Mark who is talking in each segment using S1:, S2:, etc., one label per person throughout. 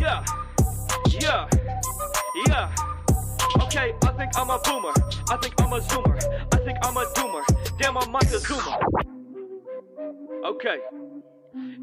S1: Yeah, yeah, yeah. Okay, I think I'm a boomer. I think I'm a zoomer. I think I'm a doomer. Damn, I'm Mike the Zoomer. Okay.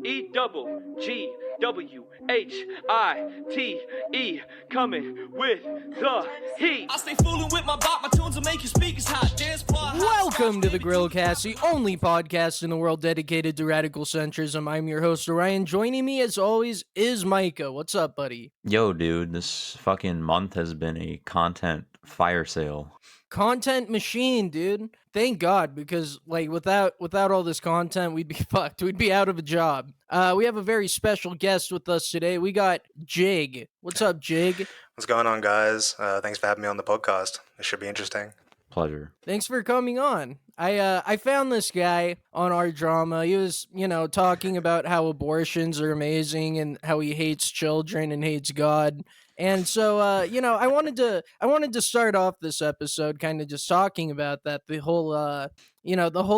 S1: EWGWHITE coming with the heat.
S2: I stay fooling with my bot, my tunes will make your speakers hot. Dance part.
S3: Welcome to the Grillcast, the only podcast in the world dedicated to radical centrism. I'm your host, Orion. Joining me, as always, is Micah. What's up, buddy?
S4: Yo, dude, this fucking month has been a content fire sale.
S3: Content machine, dude. Thank God, because without all this content, we'd be fucked. We'd be out of a job. We have a very special guest with us today. We got Jig. What's up, Jig?
S5: What's going on, guys? Thanks for having me on the podcast. It should be interesting.
S4: Pleasure.
S3: Thanks for coming on. I found this guy on our drama. He was, talking about how abortions are amazing and how he hates children and hates God. And so, I wanted to start off this episode kind of just talking about that, the whole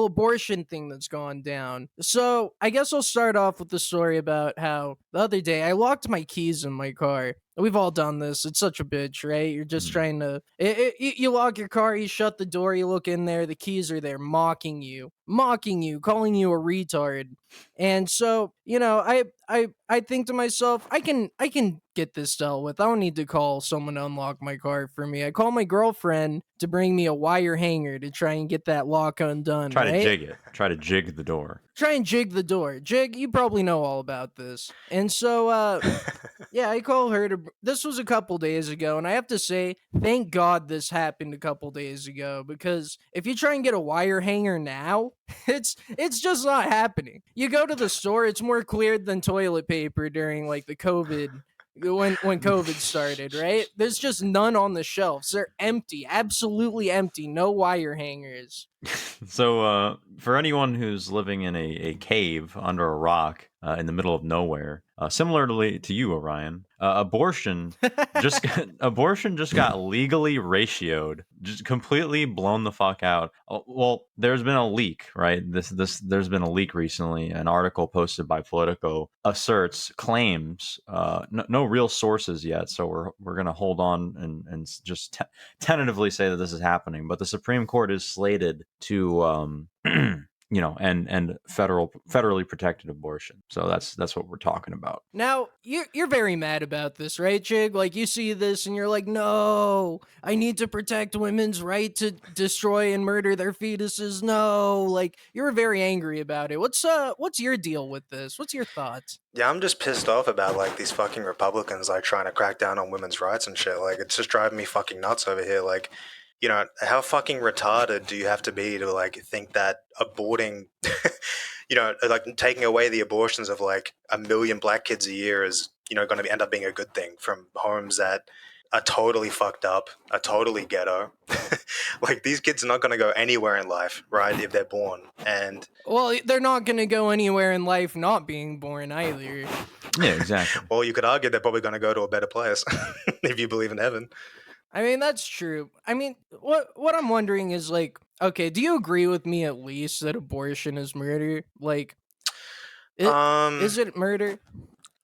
S3: abortion thing that's gone down. So I guess I'll start off with the story about how the other day I locked my keys in my car. We've all done this. It's such a bitch, right? You're just trying to, you lock your car, you shut the door, you look in there, the keys are there mocking you, calling you a retard. And so, I think to myself, I can get this dealt with. I don't need to call someone to unlock my car for me. I call my girlfriend to bring me a wire hanger to try and get that lock undone.
S4: Try
S3: right?
S4: to jig it. Try to jig the door.
S3: Try and jig the door. Jig, you probably know all about this. And so, yeah, I call her to... This was a couple days ago, and I have to say, thank God this happened a couple days ago, because if you try and get a wire hanger now, it's just not happening. You go to the store, it's more cleared than toilet paper during, the COVID... When COVID started, right? There's just none on the shelves. They're empty, absolutely empty. No wire hangers.
S4: So, for anyone who's living in a cave under a rock in the middle of nowhere, similarly to you, Orion, abortion just got legally ratioed, just completely blown the fuck out. Well, there's been a leak, right? There's been a leak recently. An article posted by Politico claims, no real sources yet. So we're gonna hold on and just tentatively say that this is happening. But the Supreme Court is slated to and federally protected abortion. So that's what we're talking about.
S3: Now, you're very mad about this, right, Jig? You see this and you're like, no, I need to protect women's right to destroy and murder their fetuses. No, you're very angry about it. What's your deal with this? What's your thoughts?
S5: Yeah, I'm just pissed off about these fucking Republicans trying to crack down on women's rights and shit. It's just driving me fucking nuts over here. How fucking retarded do you have to be to think that aborting, taking away the abortions of 1 million black kids a year is, going to end up being a good thing from homes that are totally fucked up, are totally ghetto. These kids are not going to go anywhere in life, right, if they're born. And
S3: well, they're not going to go anywhere in life not being born either.
S4: Yeah, exactly.
S5: Well, you could argue they're probably going to go to a better place if you believe in heaven.
S3: I mean, that's true. I mean, what I'm wondering is, okay, do you agree with me at least that abortion is murder? Is it murder?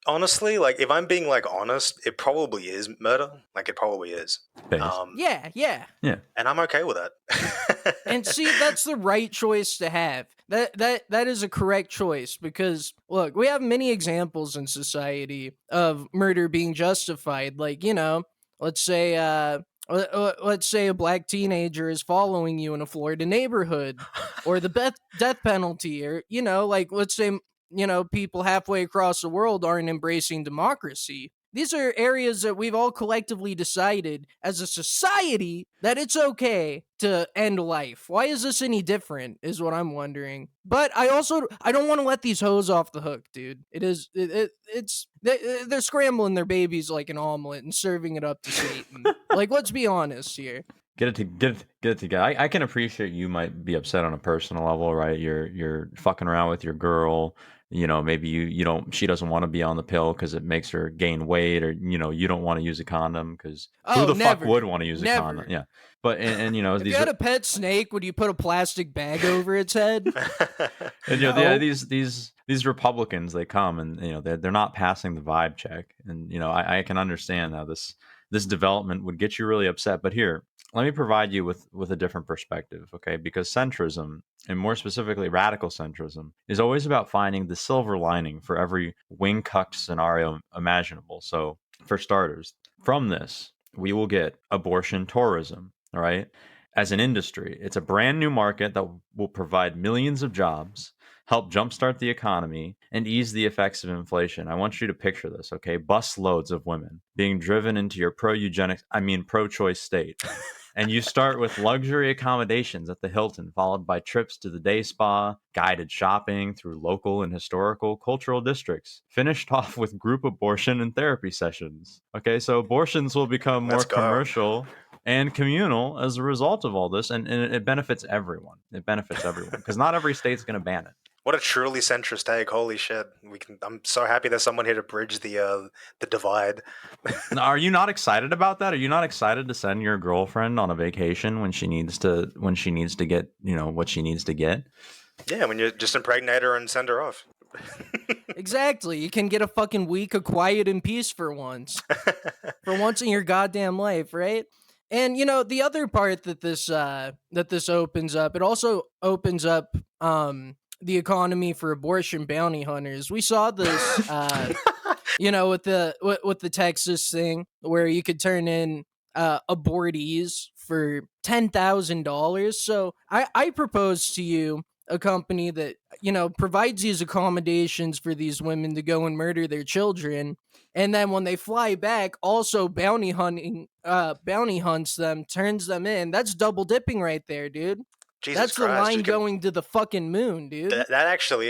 S5: Honestly, if I'm being honest, it probably is murder. It probably is.
S3: Yeah.
S5: And I'm okay with that.
S3: And see, that's the right choice to have. That is a correct choice, because look, we have many examples in society of murder being justified. Let's say a black teenager is following you in a Florida neighborhood, or the death penalty, or, let's say, people halfway across the world aren't embracing democracy. These are areas that we've all collectively decided as a society that it's okay to end life. Why is this any different, is what I'm wondering. But I don't want to let these hoes off the hook, dude. They're scrambling their babies like an omelet and serving it up to Satan. Let's be honest here.
S4: Get it together. I can appreciate you might be upset on a personal level, right? You're fucking around with your girl. maybe you don't, she doesn't want to be on the pill because it makes her gain weight, or you don't want to use a condom because who the fuck would want to use a condom? Yeah, but and
S3: If you had a pet snake, would you put a plastic bag over its head?
S4: and these Republicans, they come and they're not passing the vibe check, and I can understand how this development would get you really upset. But here, let me provide you with a different perspective, okay? Because centrism, and more specifically radical centrism, is always about finding the silver lining for every wing-cucked scenario imaginable. So, for starters, from this, we will get abortion tourism, all right? As an industry, it's a brand new market that will provide millions of jobs, help jumpstart the economy, and ease the effects of inflation. I want you to picture this, okay? Bus loads of women being driven into your pro-choice state. And you start with luxury accommodations at the Hilton, followed by trips to the day spa, guided shopping through local and historical cultural districts, finished off with group abortion and therapy sessions. Okay, so abortions will become more commercial and communal as a result of all this, and it benefits everyone. It benefits everyone because not every state's going to ban it.
S5: What a truly centrist take! Holy shit! I'm so happy there's someone here to bridge the divide.
S4: Are you not excited about that? Are you not excited to send your girlfriend on a vacation when she needs to get what she needs to get?
S5: Yeah, when you just impregnate her and send her off.
S3: Exactly. You can get a fucking week of quiet and peace for once. For once in your goddamn life, right? And the other part that this opens up, it also opens up the economy for abortion bounty hunters. We saw this with the Texas thing where you could turn in abortees for $10,000. So I propose to you a company that provides these accommodations for these women to go and murder their children, and then when they fly back, also bounty hunts them, turns them in. That's double dipping right there, dude.
S5: Jesus
S3: That's
S5: Christ,
S3: the line going to the fucking moon, dude.
S5: That actually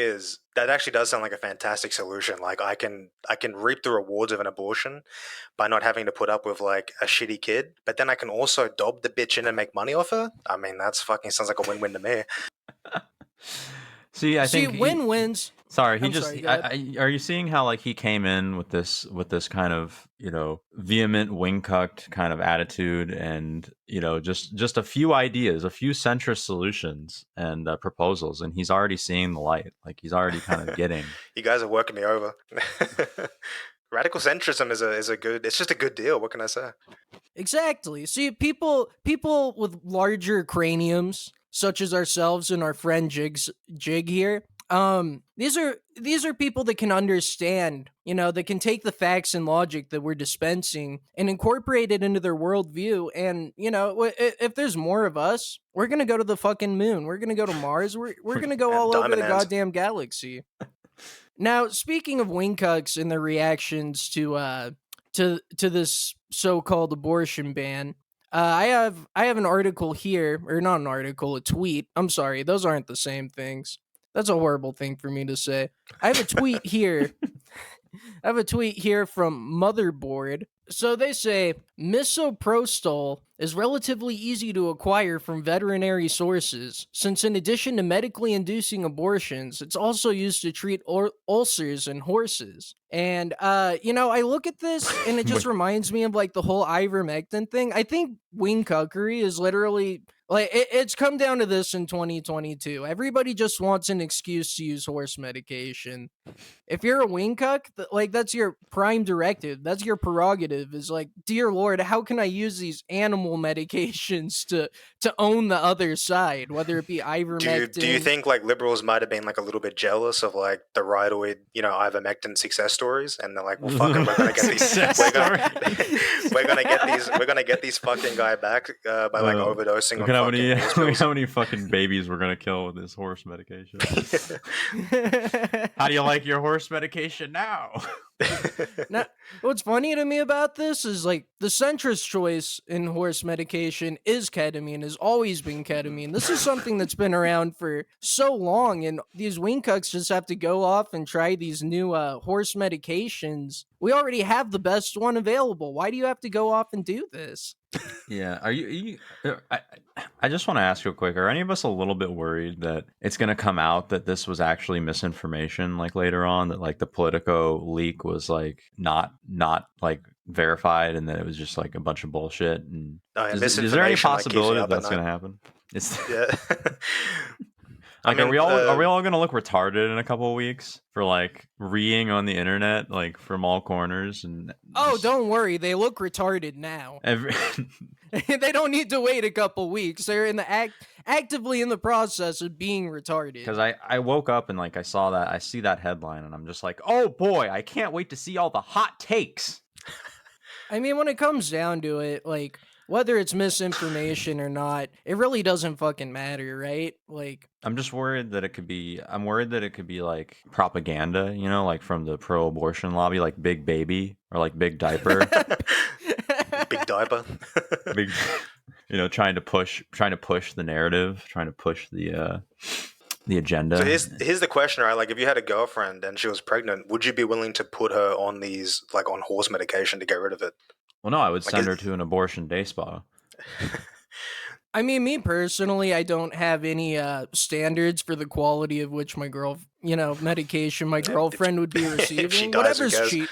S5: does sound like a fantastic solution. Like I can reap the rewards of an abortion by not having to put up with like a shitty kid, but then I can also dob the bitch in and make money off her. I mean, that's fucking sounds like a win-win to me.
S4: I think
S3: win-wins.
S4: Sorry, are you seeing how like he came in with this kind of vehement wing-cucked kind of attitude, and just a few ideas, a few centrist solutions and proposals, and he's already seeing the light. Like he's already kind of getting.
S5: You guys are working me over. Radical centrism is a good. It's just a good deal. What can I say?
S3: Exactly. See, people with larger craniums, such as ourselves and our friend Jig here. These are people that can understand, that can take the facts and logic that we're dispensing and incorporate it into their worldview. And, if there's more of us, we're going to go to the fucking moon. We're going to go to Mars. We're going to go all over the goddamn galaxy. Now, speaking of wing cucks and their reactions to this so-called abortion ban, I have an article here, or not an article, a tweet. I'm sorry, those aren't the same things. That's a horrible thing for me to say. I have a tweet here. I have a tweet here from Motherboard. So they say, misoprostol is relatively easy to acquire from veterinary sources, since in addition to medically inducing abortions, it's also used to treat ulcers in horses. And, I look at this and it just reminds me of like the whole ivermectin thing. I think wing cuckery is literally like, it's come down to this in 2022. Everybody just wants an excuse to use horse medication. If you're a wing cuck, that's your prime directive. That's your prerogative, is like, dear Lord, how can I use these animal medications to own the other side, whether it be ivermectin.
S5: Do you think like liberals might have been like a little bit jealous of like the rhidoid, ivermectin success stories, and they're like, well, fuck it, we're gonna get these, we're gonna get these fucking guy back by like overdosing on
S4: how many fucking babies we're gonna kill with this horse medication. How do you like your horse medication now?
S3: What's funny to me about this is like the centrist choice in horse medication is ketamine, has always been ketamine. This is something that's been around for so long, and these wingcucks just have to go off and try these new horse medications. We already have the best one available. Why do you have to go off and do this?
S4: Yeah, I just want to ask real quick, are any of us a little bit worried that it's going to come out that this was actually misinformation, like later on, that like the Politico leak was like not like verified, and that it was just like a bunch of bullshit? And
S5: Oh, yeah,
S4: is there any
S5: misinformation, like, keeps me
S4: possibility that
S5: up at
S4: that's going
S5: night.
S4: to happen? It's
S5: Yeah.
S4: like,
S5: I mean,
S4: are we all going to look retarded in a couple of weeks for like reading on the internet, like from all corners? And
S3: Oh,
S4: just
S3: don't worry, they look retarded now.
S4: every
S3: They don't need to wait a couple weeks. They're in the actively in the process of being retarded.
S4: Because I woke up and like I see that headline, and I'm just like, oh boy, I can't wait to see all the hot takes.
S3: I mean, when it comes down to it, like, whether it's misinformation or not, it really doesn't fucking matter, right? Like,
S4: I'm just worried that it could be. I'm worried that it could be like propaganda, you know, like from the pro-abortion lobby, like Big Baby or like Big Diaper,
S5: Big diaper.
S4: big, you know, trying to push the narrative, trying to push the agenda.
S5: So here's the question, right? Like, if you had a girlfriend and she was pregnant, would you be willing to put her on these, like, on horse medication to get rid of it?
S4: Well, no, I would
S5: Like,
S4: send her to an abortion day spa.
S3: I mean, me personally, I don't have any standards for the quality of which medication my girlfriend would be receiving.
S5: If she dies, who cares?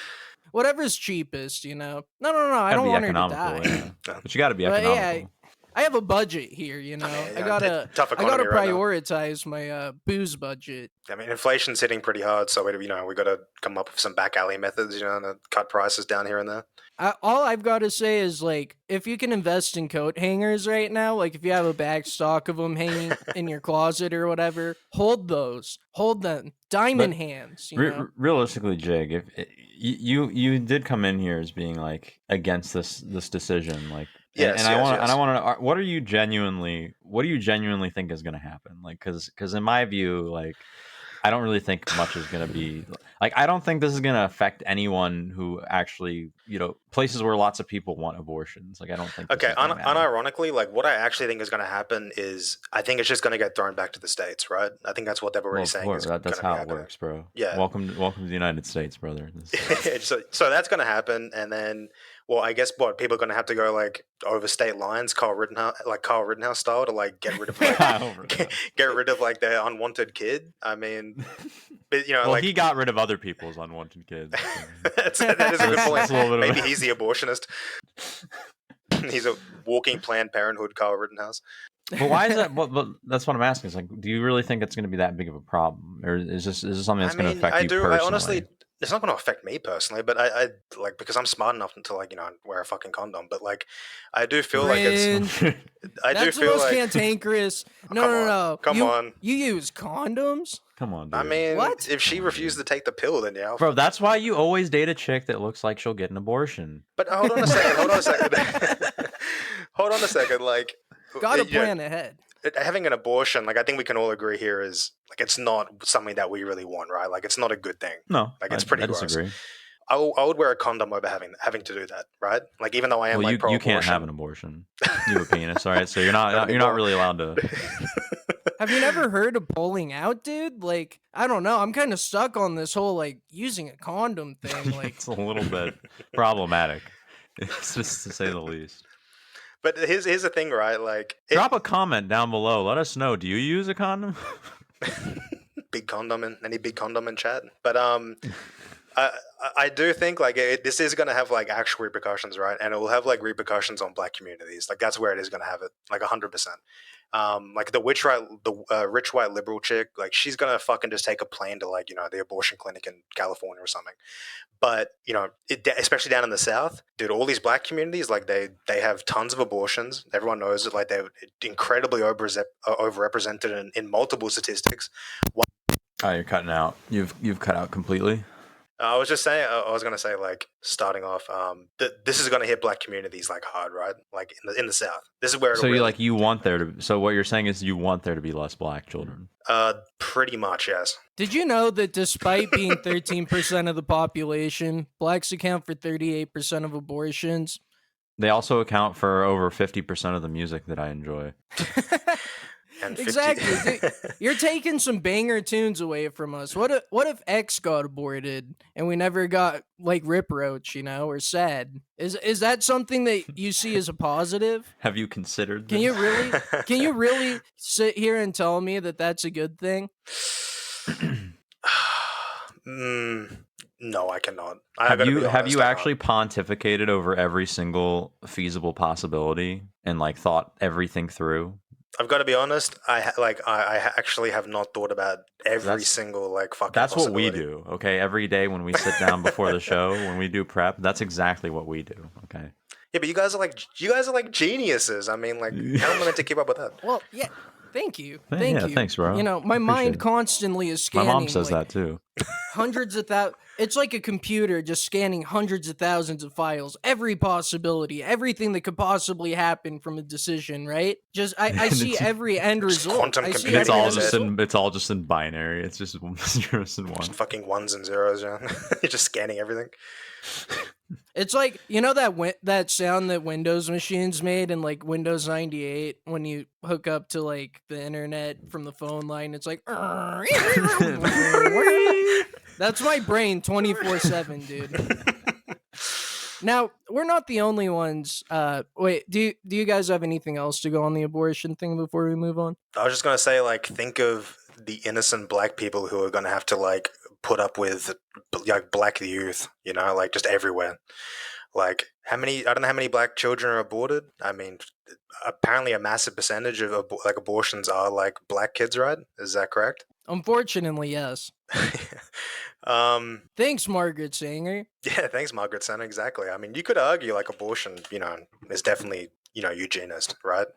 S3: Whatever's cheapest, you know. No, I
S4: Gotta
S3: don't
S4: be
S3: want her to
S4: economical,
S3: die.
S4: yeah. But you got to be
S3: But
S4: economical.
S3: yeah, I have a budget here, you know.
S5: Yeah,
S3: I gotta
S5: tough economy right now.
S3: prioritize my booze budget.
S5: I mean, inflation's hitting pretty hard, so we got to come up with some back alley methods, you know, to cut prices down here and there.
S3: All I've got to say is, like, if you can invest in coat hangers right now, like if you have a back stock of them hanging in your closet or whatever, hold them, diamond hands. You know?
S4: Realistically, Jig, if you did come in here as being like against this decision, like,
S5: Yes,
S4: I
S5: yes.
S4: want to, what do you genuinely think is going to happen? Like, because in my view, like, I don't really think much is going to be like, I don't think this is going to affect anyone who actually, you know, places where lots of people want abortions. Like, I don't think. This
S5: Okay,
S4: is gonna matter.
S5: unironically, like, what I actually think is going to happen is I think it's just going to get thrown back to the States, right? I think that's what they're already
S4: Well,
S5: saying.
S4: of course,
S5: Is
S4: that's
S5: gonna
S4: how
S5: be
S4: it
S5: happening.
S4: works, bro.
S5: Yeah.
S4: Welcome to the United States, brother.
S5: So that's going to happen, and then, well, I guess people are going to have to go like over state lines, Carl Rittenhouse style, to like get rid of get rid of like their unwanted kid. I mean, but, you know,
S4: well,
S5: like,
S4: he got rid of other people's unwanted kids. So.
S5: that is a good
S4: That's
S5: point.
S4: a little bit of
S5: Maybe
S4: a-
S5: he's the abortionist. He's a walking Planned Parenthood, Carl Rittenhouse.
S4: But why is that? But that's what I'm asking. Is like, do you really think it's going to be that big of a problem, or is this something that's going to affect you personally?
S5: I honestly, it's not going to affect me personally, but I like, because I'm smart enough to, like, you know, wear a fucking condom. But like, I do feel like it's.
S3: Cringe.
S5: I
S3: That's
S5: do
S3: the
S5: feel
S3: most
S5: like.
S3: cantankerous. No.
S5: Come on.
S3: You use condoms?
S4: Come on, dude.
S5: I mean,
S3: What?
S5: if she refused to take the pill, then yeah.
S4: Bro, that's why you always date a chick that looks like she'll get an abortion.
S5: But hold on a second. Hold on a second. Like,
S3: Gotta
S5: you know,
S3: plan ahead.
S5: having an abortion, like, I think we can all agree here is like, it's not something that we really want, right? Like, it's not a good thing.
S4: No,
S5: Like, it's pretty
S4: I
S5: gross.
S4: disagree.
S5: I would wear a condom over having to do that, right? Like, even though I am
S4: Well,
S5: like
S4: you
S5: pro-abortion.
S4: can't have an abortion. You have a penis, all right? So you're not really allowed to.
S3: Have you never heard of pulling out, dude? Like, I don't know. I'm kind of stuck on this whole, like, using a condom thing. Like,
S4: It's a little bit problematic. It's just to say the least.
S5: But here's the thing, right? Like,
S4: Drop a comment down below. Let us know. Do you use a condom?
S5: big condom in any big condom in chat. But I do think like this is going to have like actual repercussions, right? And it will have like repercussions on Black communities. Like, that's where it is going to have it, like 100%. Like the rich white liberal chick, like, she's gonna fucking just take a plane to, like, you know, the abortion clinic in California or something. But, you know, especially down in the South, dude, all these Black communities, like, they have tons of abortions. Everyone knows it. Like, they're incredibly overrepresented in multiple statistics.
S4: Oh, you're cutting out. You've cut out completely.
S5: I was just saying. I was gonna say, like, starting off, this is gonna hit black communities like hard, right? Like in the South. This is where.
S4: So you want there to. So what you're saying is you want there to be less black children.
S5: Pretty much, yes.
S3: Did you know that despite being 13% of the population, blacks account for 38% of abortions?
S4: They also account for over 50% of the music that I enjoy.
S5: And 50...
S3: Exactly. You're taking some banger tunes away from us. What if X got aborted and we never got like Rip Roach, or Sad? Is that something that you see as a positive?
S4: Have you considered this?
S3: Can you really sit here and tell me that that's a good thing?
S5: No, I cannot.
S4: Have you actually pontificated over every single feasible possibility and like thought everything through?
S5: I've got to be honest. I actually have not thought about every single like fucking.
S4: That's what we do. Okay, every day when we sit down before the show, when we do prep, that's exactly what we do. Okay.
S5: Yeah, but you guys are like geniuses. I mean, like, how am I meant to keep up with that?
S3: Well, yeah. Thank you.
S4: Thanks, bro.
S3: My mind constantly is scanning.
S4: My mom says that too.
S3: Hundreds of thousands. It's like a computer just scanning hundreds of thousands of files. Every possibility, everything that could possibly happen from a decision. Right? Just I see every end result.
S5: Quantum computing.
S4: It's all just in binary. It's just zeros and ones.
S5: Just fucking ones and zeros. Yeah. You're just scanning everything.
S3: It's like, that sound that Windows machines made in like Windows 98 when you hook up to like the internet from the phone line. It's like that's my brain 24/7, dude. Now, we're not the only ones. Wait, do you guys have anything else to go on the abortion thing before we move on?
S5: I was just gonna say, like, think of the innocent black people who are gonna have to like put up with like black youth, like just everywhere. Like, I don't know how many black children are aborted. I mean, apparently a massive percentage of like abortions are like black kids, right? Is that correct?
S3: Unfortunately, yes. Thanks, Margaret Sanger.
S5: Yeah, thanks, Margaret Sanger. Exactly. I mean, you could argue like abortion, is definitely, eugenist, right?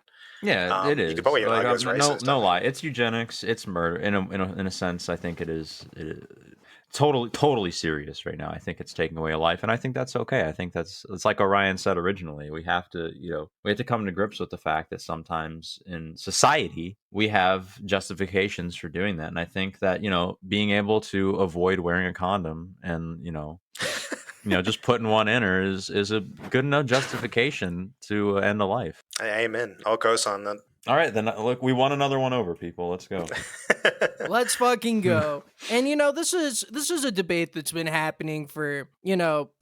S4: Yeah, it is.
S5: You could probably argue it's racist.
S4: No lie. It's eugenics. It's murder. In a sense, I think it is totally serious right now. I think it's taking away a life, and I think that's okay. I think it's like Orion said originally. We have to come to grips with the fact that sometimes in society we have justifications for doing that, and I think that being able to avoid wearing a condom and just putting one in her is a good enough justification to end a life.
S5: Amen. I'll co-sign that.
S4: All right, then look, we won another one over, people. Let's go.
S3: Let's fucking go. And this is a debate that's been happening for,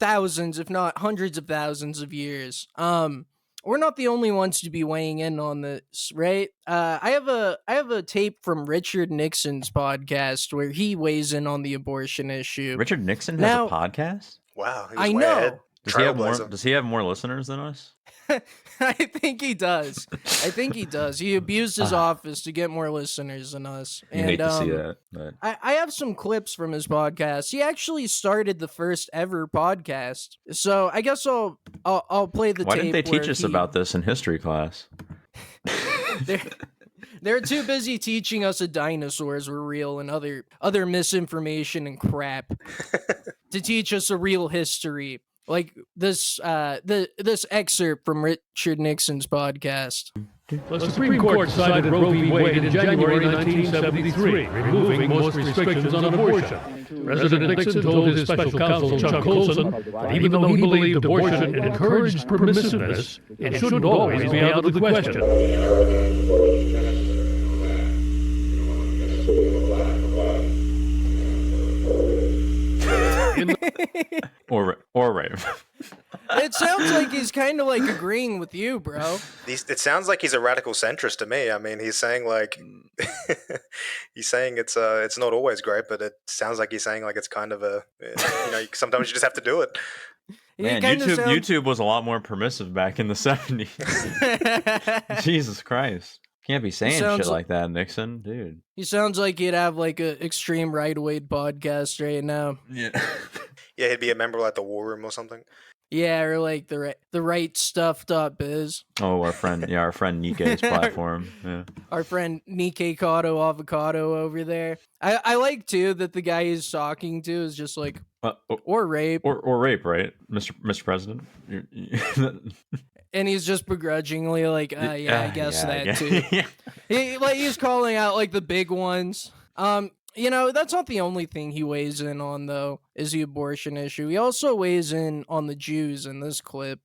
S3: thousands, if not hundreds of thousands of years. We're not the only ones to be weighing in on this, right? I have a tape from Richard Nixon's podcast where he weighs in on the abortion issue.
S4: Richard Nixon has a podcast?
S5: Wow.
S3: I know.
S4: Does he have more listeners than us?
S3: I think he does. He abused his office to get more listeners than us.
S4: You hate to see that. But
S3: I have some clips from his podcast. He actually started the first ever podcast. So I guess I'll play the tape.
S4: Why didn't they teach us about this in history class?
S3: They're too busy teaching us that dinosaurs were real and other misinformation and crap to teach us a real history. Like this excerpt from Richard Nixon's podcast.
S6: The Supreme Court decided Roe v. Wade in January 1973, removing most restrictions on abortion. President Nixon told his special counsel, Chuck Colson, that even though he believed abortion encouraged permissiveness, it shouldn't always be out of the question.
S4: or right.
S3: It sounds like he's kind of like agreeing with you, bro.
S5: It sounds like he's a radical centrist to me. I mean, he's saying like it's not always great, but it sounds like he's saying like it's kind of a sometimes you just have to do it.
S4: Man, YouTube was a lot more permissive back in the 70s. Jesus Christ. Can't be saying shit like that, Nixon, dude.
S3: He sounds like he'd have like an extreme right-wing podcast right now.
S4: Yeah.
S5: Yeah, he'd be a member of like the War Room or something.
S3: Yeah, or like the right stuff.biz.
S4: Oh, our friend Nikkei's platform. Yeah.
S3: Our friend Nikkei Kato Avocado over there. I like too that the guy he's talking to is just like or rape.
S4: Or rape, right? Mr. President.
S3: And he's just begrudgingly like, yeah, I guess that too.
S4: Yeah.
S3: He's calling out like the big ones. That's not the only thing he weighs in on, though, is the abortion issue. He also weighs in on the Jews in this clip.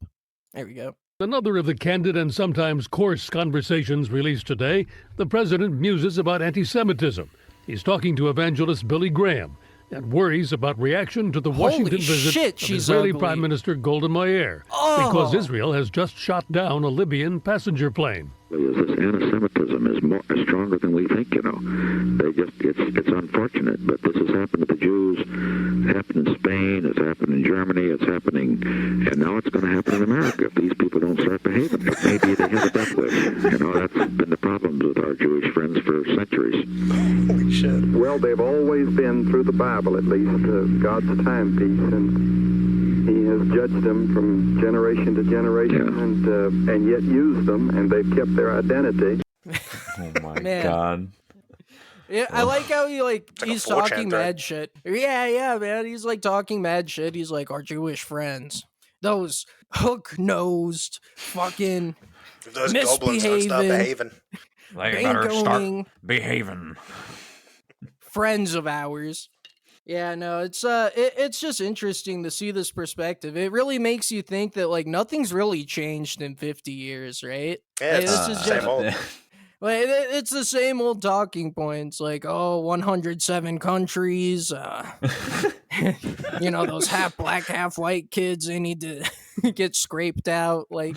S3: There we go.
S6: Another of the candid and sometimes coarse conversations released today, the president muses about anti-Semitism. He's talking to evangelist Billy Graham and worries about reaction to the Washington visit of Israeli Prime Minister Golda Meir because Israel has just shot down a Libyan passenger plane.
S7: This anti-Semitism is stronger than we think, it's unfortunate, but this has happened to the Jews, it happened in Spain, it's happened in Germany, it's happening, and now it's going to happen in America if these people don't start behaving. Maybe they have a death wish. That's been the problems with our Jewish friends for centuries.
S5: Holy shit.
S8: Well, they've always been, through the Bible at least, God's timepiece, and He has judged them from generation to generation, and yet used them, and they've kept their identity.
S4: Oh my God.
S3: Yeah, I like how he's talking mad shit. Yeah, man. He's like talking mad shit. He's like, our Jewish friends, those hook-nosed, fucking
S5: those goblins don't stop behaving.
S4: They better start behaving.
S3: Friends of ours. Yeah, no, it's just interesting to see this perspective. It really makes you think that like nothing's really changed in 50 years, right?
S5: Yeah, it's
S3: same old. Like, it's the same old talking points, like 107 countries. Those half black, half white kids. They need to get scraped out. Like,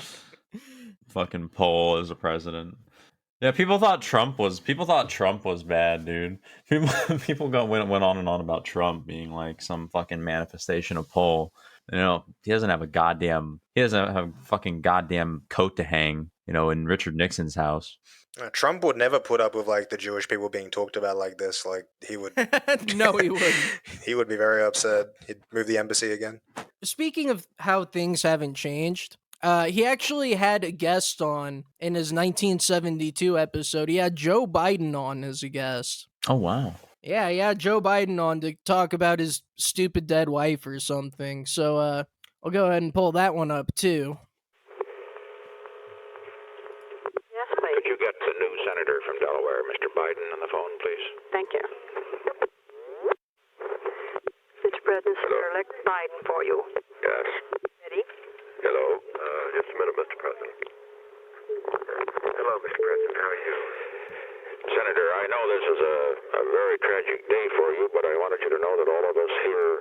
S4: fucking Poll as a president. Yeah, people thought Trump was bad, dude. People went on and on about Trump being like some fucking manifestation of Poll. He doesn't have a fucking goddamn coat to hang, in Richard Nixon's house.
S5: Trump would never put up with like the Jewish people being talked about like this. Like he would.
S3: No, he wouldn't.
S5: He would be very upset. He'd move the embassy again.
S3: Speaking of how things haven't changed, he actually had a guest on in his 1972 episode. He had Joe Biden on as a guest.
S4: Oh, wow.
S3: Yeah, Joe Biden on to talk about his stupid dead wife or something. So I'll go ahead and pull that one up, too.
S9: Yes, please.
S10: Could you get the new senator from Delaware, Mr. Biden, on the phone, please?
S9: Thank you. Mr. President, Senator-elect Biden for you.
S10: Yes.
S9: Ready?
S10: Hello. Just a minute, Mr. President. Hello, Mr. President. How are you? Senator, I know this is a very tragic day for you, but I wanted you to know that all of us here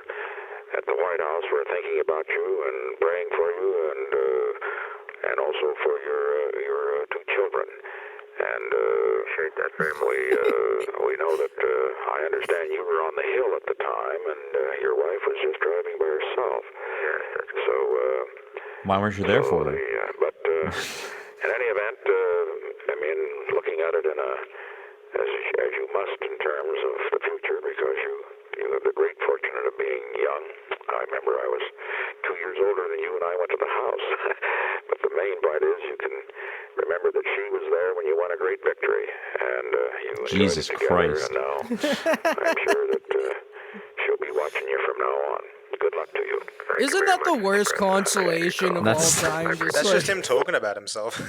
S10: at the White House were thinking about you and praying for you, and also for your two children. And appreciate that very much. We know that I understand you were on the Hill at the time, and your wife was just driving by herself. Yes, that's so.
S4: Why weren't you there for them?
S10: But in any event, looking at it as you must in terms of the future, because you have the great fortune of being young. I remember I was 2 years older than you, and I went to the house. But the main part is you can remember that she was there when you won a great victory, and you enjoyed
S4: Jesus
S10: it together.
S4: Christ.
S10: And now I'm sure that she'll be watching you from now on. Good luck to you.
S3: Isn't that the worst consolation of all time?
S5: That's just him talking about himself.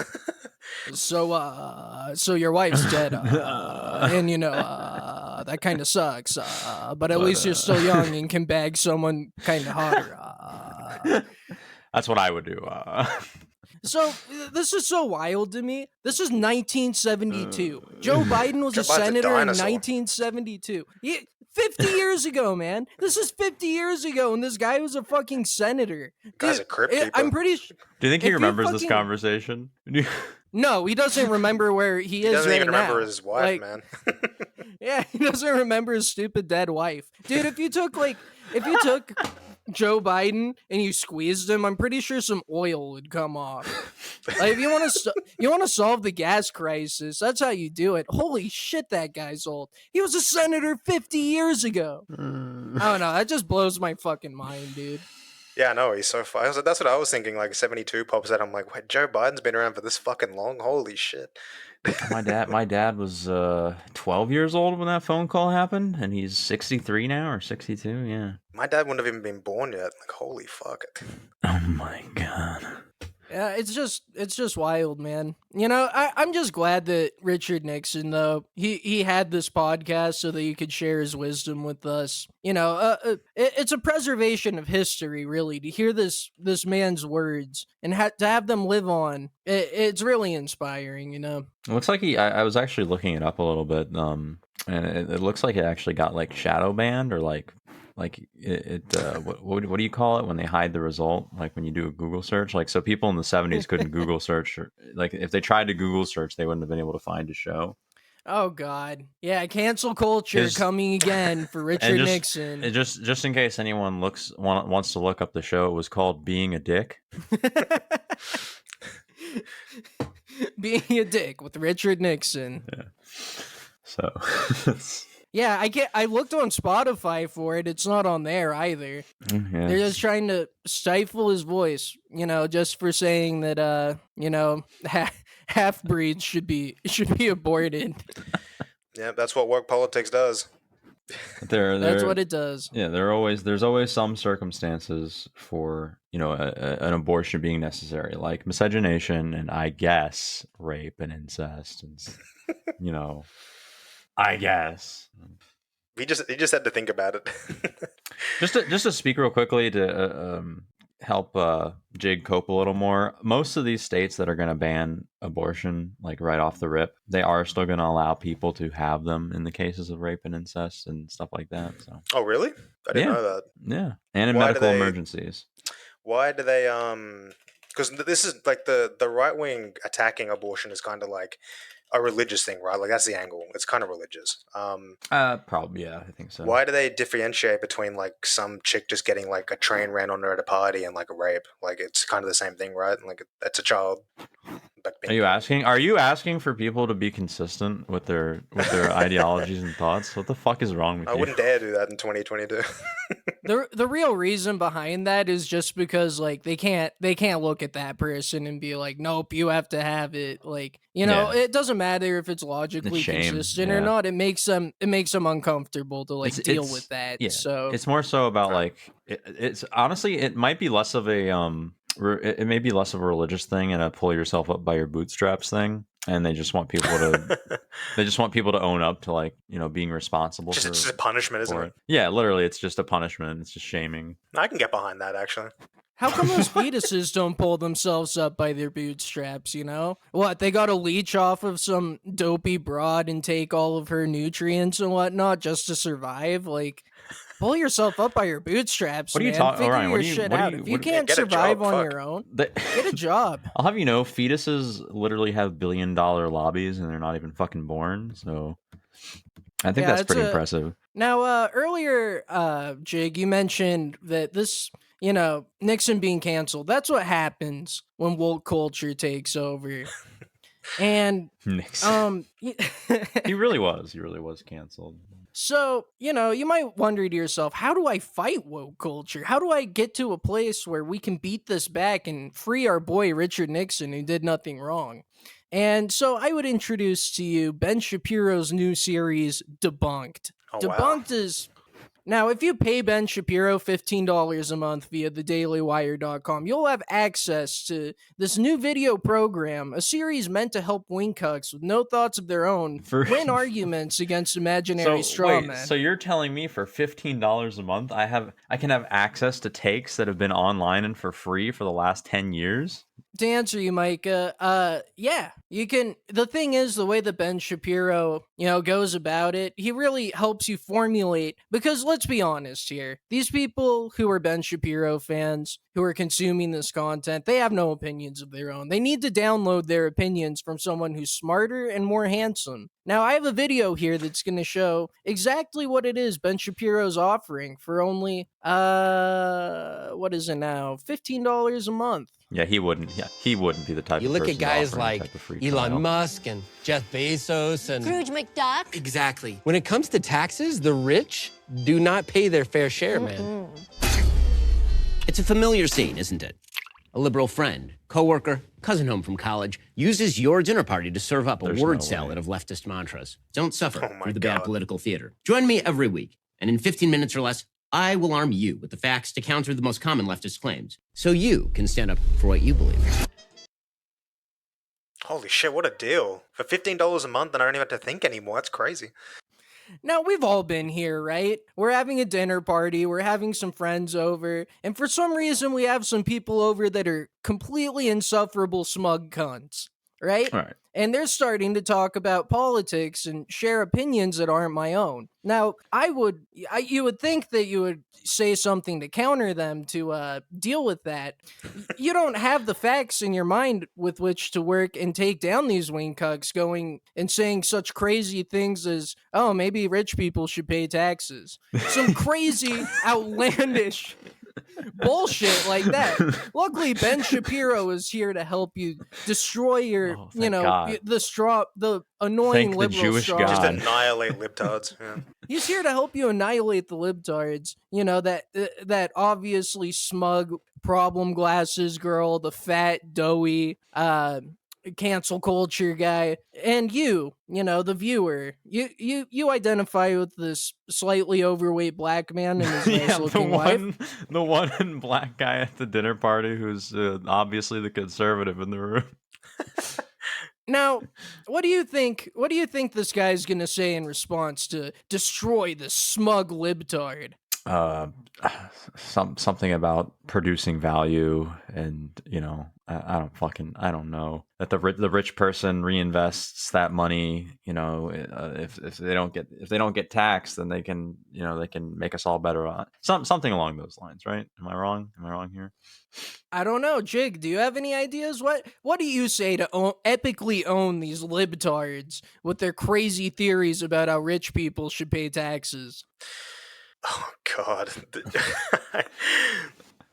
S3: So your wife's dead, and that kind of sucks. But at least you're still young and can bag someone kind of hotter.
S4: That's what I would do.
S3: So this is so wild to me. This is 1972. Joe Biden was a senator in 1972. 50 years ago, man. This is 50 years ago, and this guy was a fucking senator.
S5: Guy's a crypt keeper.
S3: I'm pretty sure.
S4: Do you think he remembers this conversation?
S3: No, he doesn't remember where he is right now. He
S5: doesn't even remember his wife, man.
S3: Yeah, he doesn't remember his stupid dead wife. Dude, if you took Joe Biden and you squeezed him, I'm pretty sure some oil would come off. Like, if you want to solve the gas crisis, that's how you do it. Holy shit, that guy's old. He was a senator 50 years ago. I don't know. That just blows my fucking mind, dude.
S5: Yeah, I know, he's so far. That's what I was thinking, like 72 pops out. I'm like, wait, Joe Biden's been around for this fucking long? Holy shit.
S4: My dad was 12 years old when that phone call happened, and he's 63 now or 62. Yeah.
S5: My dad wouldn't have even been born yet. Like, holy fuck.
S4: Oh my god.
S3: Yeah, it's just wild, man. You know, I'm just glad that Richard Nixon, though, he had this podcast so that he could share his wisdom with us. You know, it's a preservation of history, really, to hear this man's words and to have them live on. It's really inspiring, you know.
S4: It looks like I was actually looking it up a little bit, and it looks like it actually got like shadow banned or like what do you call it when they hide the result, like when you do a Google search, like so people in the 70s couldn't Google search, or like if they tried to Google search they wouldn't have been able to find a show.
S3: Oh god, yeah, cancel culture coming again for Richard Nixon.
S4: Just in case anyone wants to look up the show, it was called Being a Dick.
S3: Being a Dick with Richard Nixon.
S4: Yeah. So
S3: yeah, I looked on Spotify for it. It's not on there either.
S4: Yeah.
S3: They're just trying to stifle his voice, you know, just for saying that you know, half breeds should be aborted.
S5: Yeah, that's what woke politics does.
S3: That's what it does.
S4: Yeah, there's always some circumstances for, you know, an abortion being necessary, like miscegenation and I guess rape and incest, and you know, I guess.
S5: He just had to think about it.
S4: just to speak real quickly to help Jig cope a little more. Most of these states that are going to ban abortion, like right off the rip, they are still going to allow people to have them in the cases of rape and incest and stuff like that. So.
S5: Oh, really? I didn't know that.
S4: Yeah, and in medical emergencies.
S5: Why do they? Because this is like the right wing attacking abortion is kind of like a religious thing, right? Like that's the angle. It's kind of religious.
S4: Probably, yeah, I think so.
S5: Why do they differentiate between like some chick just getting like a train ran on her at a party and like a rape? Like it's kind of the same thing, right? Like that's a child.
S4: Are you asking for people to be consistent with their ideologies and thoughts? What the fuck is wrong with you?
S5: I wouldn't dare do that in 2022.
S3: The real reason behind that is just because like they can't look at that person and be like, nope, you have to have it. Like, you know, it doesn't matter if it's logically consistent or not. It makes them uncomfortable to like deal with that.
S4: Yeah.
S3: So
S4: it's more so about like it's honestly it might be less of a it may be less of a religious thing and a pull yourself up by your bootstraps thing, and they just want people to own up to, like, you know, being responsible.
S5: It's just a punishment, isn't it?
S4: Yeah, literally, it's just a punishment. It's just shaming.
S5: I can get behind that, actually.
S3: How come those fetuses don't pull themselves up by their bootstraps, you know? What, they gotta leech off of some dopey broad and take all of her nutrients and whatnot just to survive? Like, pull yourself up by your bootstraps,
S4: what are you
S3: man. Figure
S4: Orion,
S3: your shit out. If you can't survive on your own, get a job.
S4: I'll have you know, fetuses literally have billion-dollar lobbies and they're not even fucking born, so I think that's pretty impressive.
S3: Now, earlier, Jig, you mentioned that this... You know, Nixon being canceled, that's what happens when woke culture takes over. And
S4: Nixon. He really was canceled.
S3: So, you know, you might wonder to yourself, how do I fight woke culture? How do I get to a place where we can beat this back and free our boy Richard Nixon, who did nothing wrong? And so I would introduce to you Ben Shapiro's new series, Debunked. Debunked is... Now, if you pay Ben Shapiro $15 a month via thedailywire.com, you'll have access to this new video program, a series meant to help wing cucks with no thoughts of their own win arguments against imaginary straw men.
S4: So you're telling me for $15 a month, I can have access to takes that have been online and for free for the last 10 years?
S3: To answer you, Mike, yeah, you can. The thing is, the way that Ben Shapiro, you know, goes about it, he really helps you formulate, because let's be honest here, these people who are Ben Shapiro fans, who are consuming this content, they have no opinions of their own. They need to download their opinions from someone who's smarter and more handsome. Now, I have a video here that's going to show exactly what it is Ben Shapiro's offering for only, what is it now? $15 a month.
S4: Yeah, he wouldn't be the type of person.
S11: You look at guys like Elon
S4: trial.
S11: Musk and Jeff Bezos and
S9: Scrooge McDuck.
S11: Exactly. When it comes to taxes, the rich do not pay their fair share, man. It's a familiar scene, isn't it? A liberal friend, coworker, cousin home from college uses your dinner party to serve up a word salad of leftist mantras. Don't suffer through the bad political theater. Join me every week, and in 15 minutes or less, I will arm you with the facts to counter the most common leftist claims, so you can stand up for what you believe.
S5: Holy shit, what a deal. For $15 a month, and I don't even have to think anymore. That's crazy.
S3: Now, we've all been here, right? We're having a dinner party, we're having some friends over, and for some reason we have some people over that are completely insufferable smug cunts, right?
S4: All right.
S3: And they're starting to talk about politics and share opinions that aren't my own. Now, you would think that you would say something to counter them to deal with that. You don't have the facts in your mind with which to work and take down these wing cucks going and saying such crazy things as, oh, maybe rich people should pay taxes. Some crazy, outlandish bullshit like that. Luckily, Ben Shapiro is here to help you destroy your,
S4: God.
S3: the annoying
S4: Thank the
S3: liberal
S4: Jewish
S3: straw.
S4: God.
S5: Just annihilate libtards. Yeah.
S3: He's here to help you annihilate the libtards. You know, that obviously smug problem glasses girl, the fat, doughy, cancel culture guy, and you know, the viewer. You identify with this slightly overweight black man and his nice looking wife.
S4: The one black guy at the dinner party who's obviously the conservative in the room.
S3: Now, what do you think? What do you think this guy's gonna say in response to destroy the smug libtard?
S4: Something about producing value, and I don't know, that the rich person reinvests that money. If they don't get taxed, then they can make us all better on something along those lines, right? Am I wrong here?
S3: I don't know, Jig. Do you have any ideas? What do you say to epically own these libtards with their crazy theories about how rich people should pay taxes?
S5: Oh, God.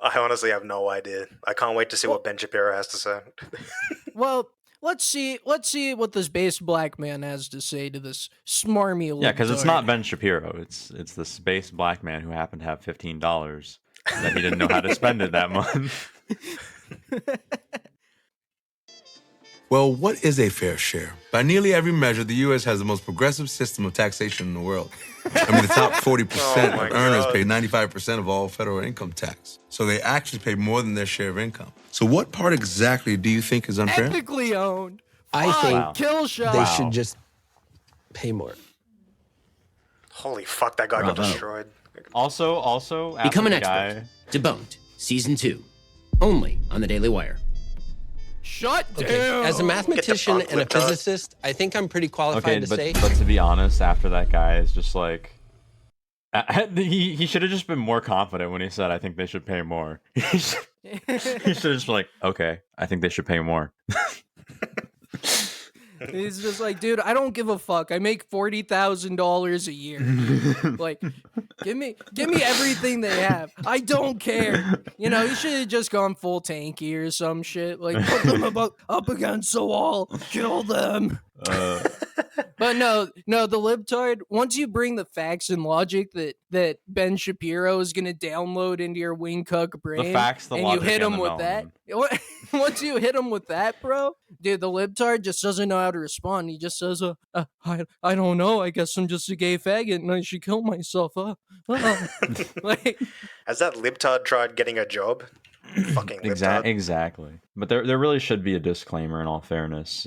S5: I honestly have no idea. I can't wait to see what Ben Shapiro has to say.
S3: Well, let's see what this base black man has to say to this smarmy libtard.
S4: Yeah, because it's not Ben Shapiro. It's this base black man who happened to have $15 that he didn't know how to spend it that month.
S12: Well, what is a fair share? By nearly every measure, the U.S. has the most progressive system of taxation in the world. I mean, the top 40% of earners pay 95% of all federal income tax. So they actually pay more than their share of income. So what part exactly do you think is unfair?
S3: Ethically owned.
S11: I think
S3: kill shot.
S11: they should just pay more.
S5: Holy fuck, that guy got destroyed.
S4: Also,
S11: Become an expert. Debunked, Season 2. Only on the Daily Wire.
S3: Shut down.
S11: Okay. As a mathematician and a physicist, I think I'm pretty qualified to say.
S4: But to be honest, after that guy is just like, he should have just been more confident when he said, "I think they should pay more." He should have just been like, "Okay, I think they should pay more."
S3: He's just like, dude, I don't give a fuck. I make $40,000 a year. Like, give me everything they have. I don't care. You should have just gone full tanky or some shit. Like, put them up against the wall, kill them. But no, the libtard, once you bring the facts and logic that Ben Shapiro is gonna download into your wing cuck brain,
S4: the facts, the
S3: and
S4: logic,
S3: you hit
S4: and
S3: him
S4: the
S3: with that,
S4: melanin.
S3: once you hit him with that, bro, dude, the libtard just doesn't know how to respond. He just says, I don't know. I guess I'm just a gay faggot and I should kill myself. Like,
S5: has that libtard tried getting a job? Fucking libtard.
S4: Exactly. But there really should be a disclaimer, in all fairness,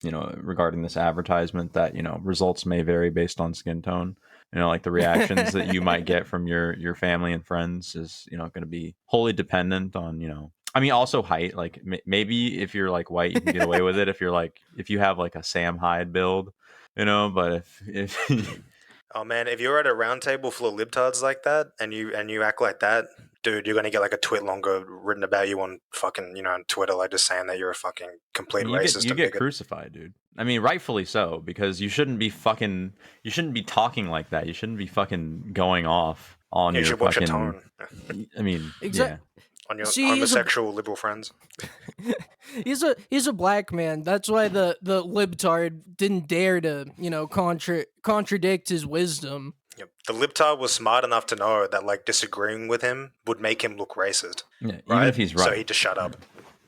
S4: regarding this advertisement that, results may vary based on skin tone. Like the reactions that you might get from your family and friends is, going to be wholly dependent on, I mean, also height. Like maybe if you're like white, you can get away with it. If you have like a Sam Hyde build, but if
S5: oh man, if you're at a round table full of libtards like that and you act like that, dude, you're gonna get like a tweet longer written about you on fucking, on Twitter, like just saying that you're a fucking complete racist.
S4: You get crucified, dude. I mean, rightfully so, because you shouldn't be talking like that. You shouldn't be fucking going off on your
S5: should watch
S4: fucking.
S5: your tone.
S4: I mean,
S3: exactly.
S4: Yeah.
S5: On your homosexual liberal friends.
S3: He's a black man. That's why the libtard didn't dare to, contradict his wisdom.
S5: Yep. The libtard was smart enough to know that like disagreeing with him would make him look racist.
S4: Yeah,
S5: right?
S4: even if he's right.
S5: So he just shut up.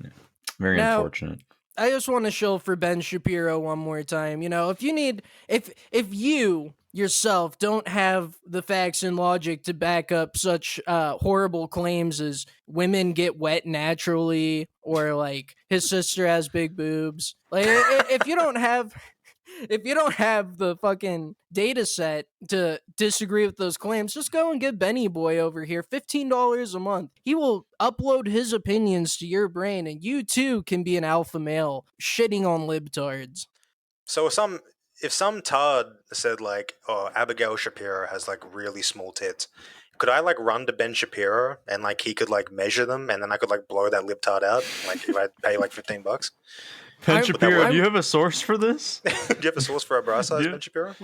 S4: Yeah. Very unfortunate.
S3: I just want to shill for Ben Shapiro one more time. You know, if you yourself don't have the facts and logic to back up such horrible claims as women get wet naturally, or like his sister has big boobs, like if you don't have the fucking data set to disagree with those claims, just go and get Benny Boy over here $15 a month. He will upload his opinions to your brain, and you too can be an alpha male shitting on libtards.
S5: So if some tard said like, oh, Abigail Shapiro has like really small tits, could I like run to Ben Shapiro and like he could like measure them, and then I could like blow that libtard out, like if I pay like $15?
S4: Ben Shapiro, do you have a source for this?
S5: Do you have a source for a bra size, Ben Shapiro?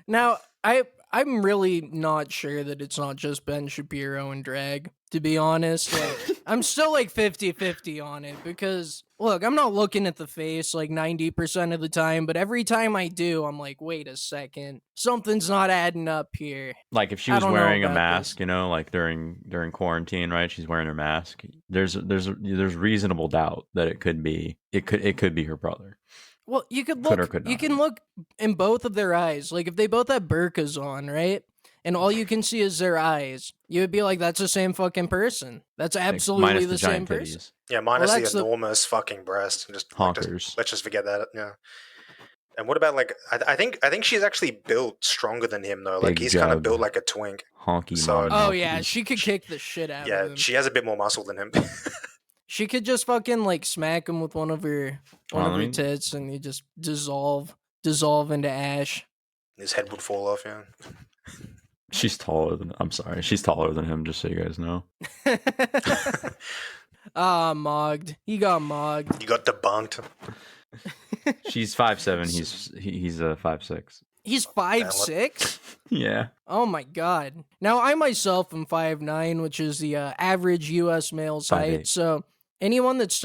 S3: Now, I'm really not sure that it's not just Ben Shapiro and drag, to be honest. Like, I'm still like 50-50 on it, because look, I'm not looking at the face like 90% of the time, but every time I do, I'm like, wait a second, something's not adding up here.
S4: Like if she was wearing a mask, you know, like during quarantine, right? She's wearing her mask. There's reasonable doubt that it could be her brother.
S3: Well, you could look. You can look in both of their eyes. Like if they both have burqas on, right, and all you can see is their eyes, you would be like, "That's the same fucking person. That's absolutely the same person."
S5: Yeah, minus the enormous fucking breast. Just
S4: honkers.
S5: Let's just forget that. Yeah. And what about like? I think she's actually built stronger than him though. Like
S4: Big
S5: he's kind of
S4: jug.
S5: built like a twink.
S4: Honky.
S5: So,
S3: oh yeah, she could kick the shit out of him.
S5: Yeah, she has a bit more muscle than him.
S3: She could just fucking like smack him with one of her tits, and he just dissolve into ash.
S5: His head would fall off. Yeah.
S4: She's taller than him. Just so you guys know.
S3: Mogged. He got mogged.
S5: You got debunked.
S4: She's 5'7". He's 5'6".
S3: He's 5'6"?
S4: Yeah.
S3: Oh my god. Now I myself am 5'9", which is the average U.S. male's height. So anyone that's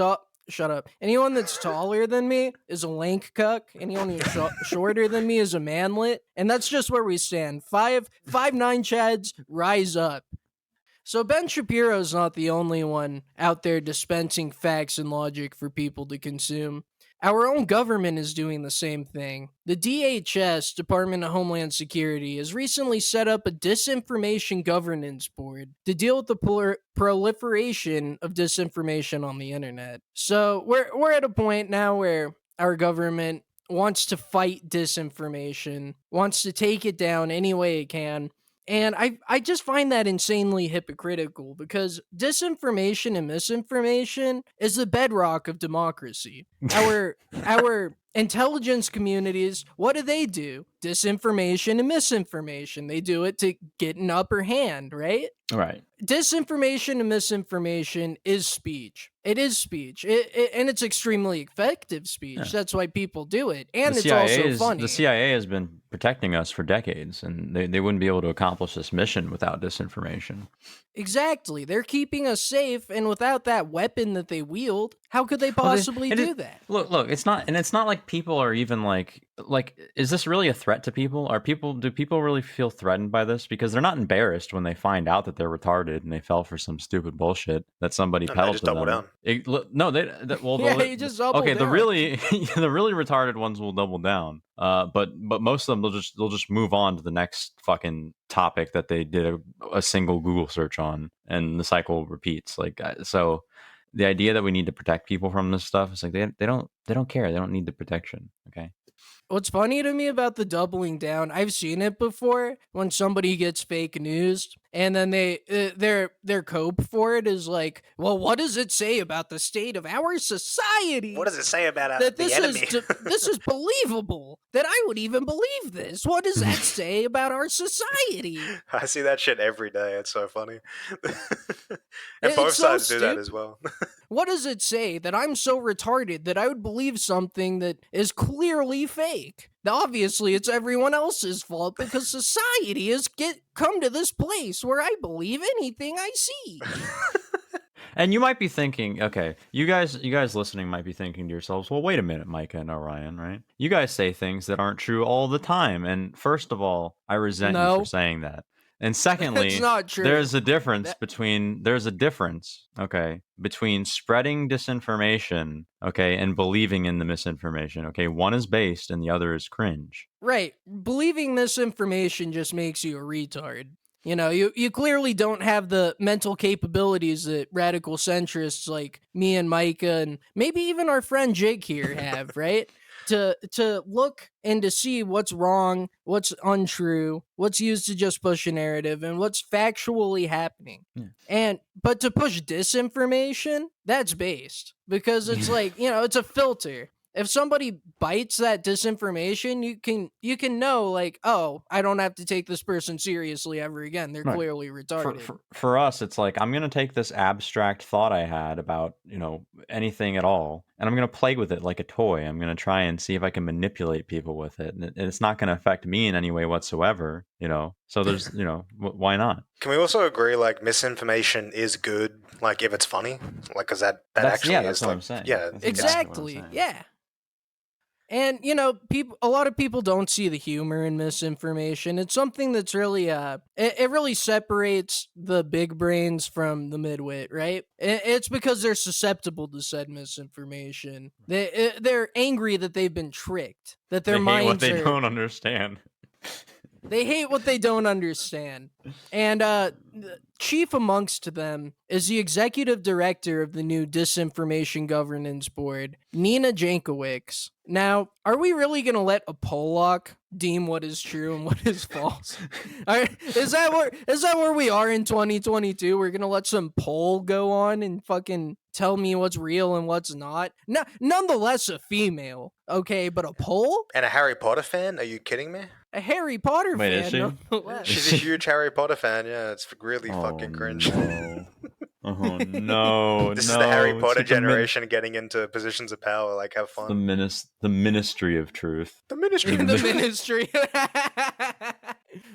S3: Anyone that's taller than me is a lank cuck. Anyone who's shorter than me is a manlet. And that's just where we stand. 5'9" chads, rise up. So Ben Shapiro's not the only one out there dispensing facts and logic for people to consume. Our own government is doing the same thing. The DHS, Department of Homeland Security, has recently set up a disinformation governance board to deal with the proliferation of disinformation on the internet. So we're at a point now where our government wants to fight disinformation, wants to take it down any way it can. And I just find that insanely hypocritical, because disinformation and misinformation is the bedrock of democracy. Our intelligence communities, what do? Disinformation and misinformation. They do it to get an upper hand, right?
S4: Right.
S3: Disinformation and misinformation is speech. It is speech. And it's extremely effective speech. Yeah. That's why people do it. And it's also funny.
S4: The CIA has been protecting us for decades, and they wouldn't be able to accomplish this mission without disinformation.
S3: Exactly. They're keeping us safe, and without that weapon that they wield, how could they possibly do that?
S4: Look, it's not like people are even like, is this really a threat to people? Do people really feel threatened by this? Because they're not embarrassed when they find out that they're retarded and they fell for some stupid bullshit that somebody peddled to them. You just double down. Okay, the really retarded ones will double down. But most of them they'll just move on to the next fucking topic that they did a single Google search on, and the cycle repeats. So the idea that we need to protect people from this stuff is like they don't care. They don't need the protection. Okay.
S3: What's funny to me about the doubling down, I've seen it before when somebody gets fake news, and then their cope for it is like, well, what does it say about the state of our society?
S5: What does it say about
S3: that
S5: the enemy?
S3: This is believable, that I would even believe this. What does that say about our society?
S5: I see that shit every day. It's so funny. And both sides do that as well.
S3: What does it say that I'm so retarded that I would believe something that is clearly fake? Obviously, it's everyone else's fault, because society has come to this place where I believe anything I see.
S4: And you might be thinking, okay, you guys listening might be thinking to yourselves, well, wait a minute, Micah and Orion, right? You guys say things that aren't true all the time. And first of all, I resent you for saying that. And secondly,
S3: That's not true.
S4: there's a difference, okay, between spreading disinformation, okay, and believing in the misinformation, okay? One is based and the other is cringe.
S3: Right. Believing misinformation just makes you a retard. You know, you clearly don't have the mental capabilities that radical centrists like me and Micah and maybe even our friend Jake here have, right? To look and to see what's wrong, what's untrue, what's used to just push a narrative, and what's factually happening.
S4: Yeah.
S3: But to push disinformation, that's based. Because it's like, you know, it's a filter. If somebody bites that disinformation, you can know, like, oh, I don't have to take this person seriously ever again. They're clearly retarded.
S4: For us, it's like, I'm going to take this abstract thought I had about, you know, anything at all, and I'm going to play with it like a toy. I'm going to try and see if I can manipulate people with it. And it's not going to affect me in any way whatsoever, you know? So there's, you know, why not?
S5: Can we also agree, like, misinformation is good, like, if it's funny? Like, because that actually
S4: that's
S5: is,
S4: what
S5: like,
S4: I'm saying.
S5: yeah.
S3: Exactly. Yeah. And, you know, a lot of people don't see the humor in misinformation. It's something that's really, it really separates the big brains from the midwit, right? It's because they're susceptible to said misinformation. They're angry that they've been tricked, that their minds
S4: hate what they don't understand.
S3: They hate what they don't understand. And chief amongst them is the executive director of the new Disinformation Governance Board, Nina Jankowicz. Now, are we really going to let a Pollock deem what is true and what is false? Is that where we are in 2022? We're going to let some poll go on and fucking tell me what's real and what's not? No, nonetheless, a female, okay, but a poll?
S5: And a Harry Potter fan? Are you kidding me?
S3: A Harry Potter
S4: Wait,
S3: fan,
S4: is she?
S3: nonetheless.
S5: She's a huge Harry Potter fan, yeah. It's really fucking cringe.
S4: No. Oh, no.
S5: This is the Harry Potter generation getting into positions of power. Like, have fun.
S4: The Ministry of Truth.
S5: The Ministry
S3: The Ministry.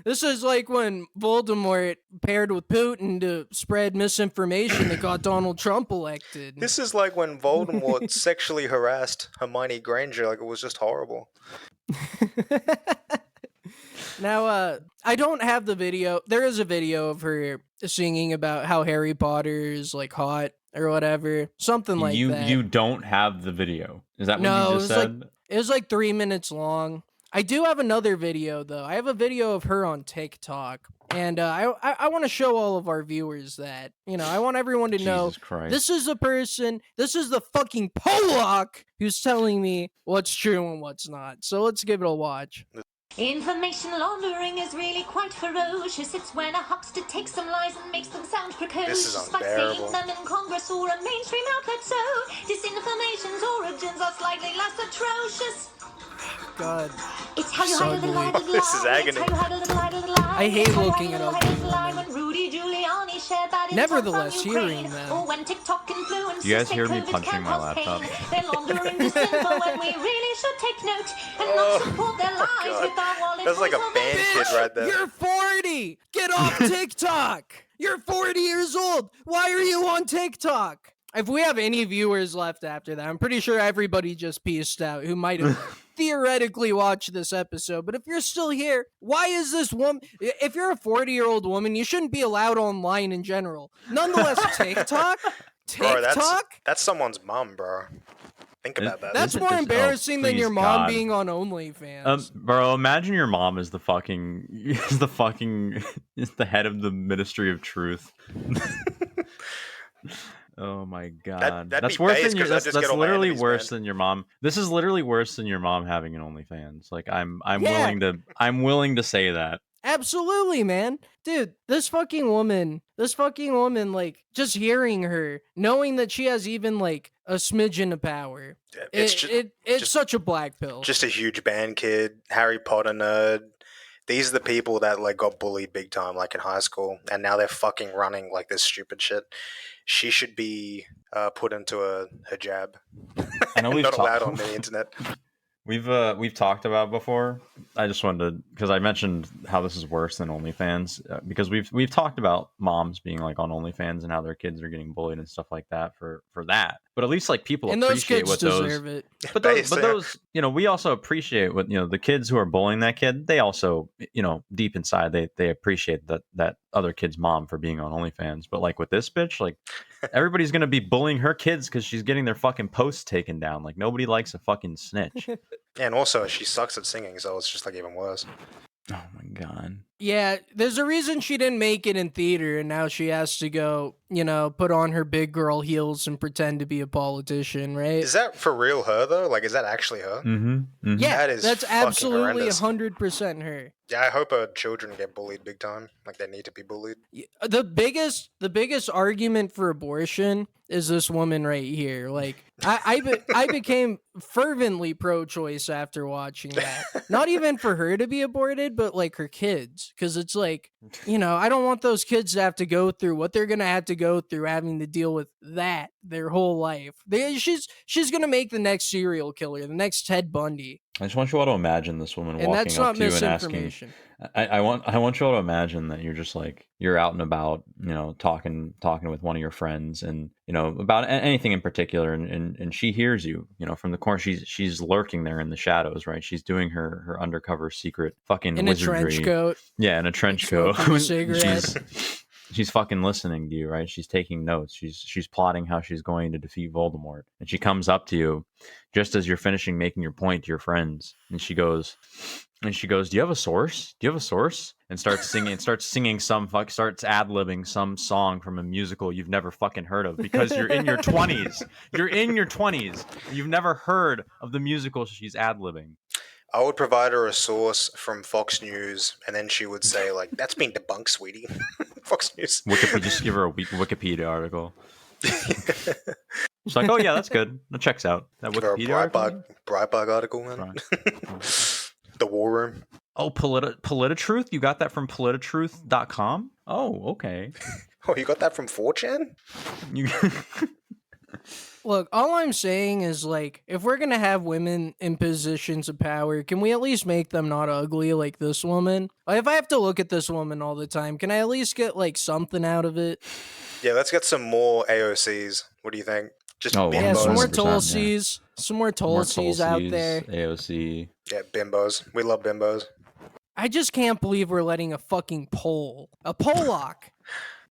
S3: This is like when Voldemort paired with Putin to spread misinformation that got Donald Trump elected.
S5: This is like when Voldemort sexually harassed Hermione Granger. Like, it was just horrible.
S3: Now, I don't have the video. There is a video of her singing about how Harry Potter is, like, hot or whatever. Something like that.
S4: You don't have the video. Is that what you just said?
S3: It was like 3 minutes long. I do have another video, though. I have a video of her on TikTok. And I want to show all of our viewers that, you know, I want everyone to know this is a person, this is the fucking Pollock who's telling me what's true and what's not. So let's give it a watch.
S13: Information laundering is really quite ferocious. It's when a huckster takes some lies and makes them sound precocious by saying them in Congress or a mainstream outlet. So disinformation's origins are slightly less atrocious.
S3: God.
S13: It's how you hide a little lie, little
S5: This is agony.
S3: I hate looking at ugly women. Nevertheless, hearing them.
S13: Or when TikTok influencers
S4: You guys hear me punching my laptop?
S13: They're laundering disinfo when we really should take note and not support their lies with our wallet.
S5: That's like a band kid right there.
S3: You're 40! Get off TikTok! You're 40 years old! Why are you on TikTok? If we have any viewers left after that, I'm pretty sure everybody just pieced out who might have theoretically watched this episode. But if you're still here, why is this woman... If you're a 40-year-old woman, you shouldn't be allowed online in general. Nonetheless, TikTok?
S5: Bro, that's someone's mom, bro. Think about that.
S3: That's more embarrassing than your mom being on OnlyFans.
S4: Bro, imagine your mom is the head of the Ministry of Truth. Oh my god, that's worse than your. That's literally worse than your mom. This is literally worse than your mom having an OnlyFans. Like I'm willing to say that.
S3: Absolutely, man. Dude, this fucking woman, like, just hearing her, knowing that she has even, like, a smidgen of power. It's such a black pill.
S5: Just a huge band kid, Harry Potter nerd. These are the people that, like, got bullied big time, like, in high school, and now they're fucking running, like, this stupid shit. She should be put into a hijab.
S4: I know
S5: not allowed on the internet.
S4: we've talked about before. I just wanted to, because I mentioned how this is worse than OnlyFans, because we've talked about moms being like on OnlyFans and how their kids are getting bullied and stuff like that for that. But at least like people
S3: and those
S4: appreciate
S3: kids
S4: what those
S3: deserve it.
S4: But those, we also appreciate what, the kids who are bullying that kid, they also, deep inside, they appreciate that other kid's mom for being on OnlyFans. But like with this bitch, like everybody's going to be bullying her kids because she's getting their fucking posts taken down. Like nobody likes a fucking snitch.
S5: And also she sucks at singing, so it's just like even worse.
S4: Oh my god.
S3: Yeah, there's a reason she didn't make it in theater, and now she has to go, put on her big girl heels and pretend to be a politician, right?
S5: Is that for real her, though? Like, is that actually her?
S4: Mm-hmm.
S3: Yeah,
S5: that's
S3: absolutely
S5: horrendous.
S3: 100% her.
S5: Yeah, I hope her children get bullied big time. Like, they need to be bullied.
S3: The biggest argument for abortion is this woman right here. Like, I became fervently pro-choice after watching that. Not even for her to be aborted, but like her kids, because it's like, I don't want those kids to have to go through what they're gonna have to go through, having to deal with that their whole life. She's gonna make the next serial killer, the next Ted Bundy.
S4: I just want you all to imagine this woman
S3: And
S4: walking
S3: that's
S4: up
S3: not
S4: to you and asking.
S3: misinformation.
S4: I want you all to imagine that you're just like, you're out and about, talking with one of your friends, and about anything in particular, and she hears you, from the corner. She's lurking there in the shadows, right? She's doing her undercover secret fucking
S3: in
S4: wizardry.
S3: a trench coat.
S4: Yeah, in a trench coat. She's fucking listening to you, right? She's taking notes. She's plotting how she's going to defeat Voldemort. And she comes up to you just as you're finishing making your point to your friends, and she goes, do you have a source? Do you have a source? And starts singing starts ad-libbing some song from a musical you've never fucking heard of, because you're in your 20s. You're in your 20s. You've never heard of the musical she's ad-libbing.
S5: I would provide her a source from Fox News, and then she would say, like, that's been debunked, sweetie. Fox News.
S4: Just give her a Wikipedia article. She's like, oh yeah, that's good. That checks out. That Wikipedia article?
S5: Breitbart article, man. The War Room.
S4: Oh, Politotruth? You got that from Politotruth.com? Oh, okay.
S5: Oh, you got that from 4chan?
S3: Look, all I'm saying is, like, if we're gonna have women in positions of power, can we at least make them not ugly like this woman? Like, if I have to look at this woman all the time, can I at least get, like, something out of it?
S5: Yeah, let's get some more AOCs. What do you think?
S3: Just some more Tulsies. Yeah. Some more Tulsies out there.
S4: AOC.
S5: Yeah, bimbos. We love bimbos.
S3: I just can't believe we're letting a fucking a Pollock,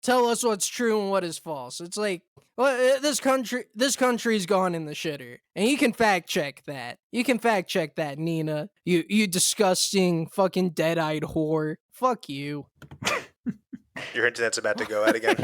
S3: tell us what's true and what is false. It's like, well, this country's gone in the shitter, and you can fact check that. Nina. You disgusting fucking dead-eyed whore. Fuck you.
S5: Your internet's about to go out again.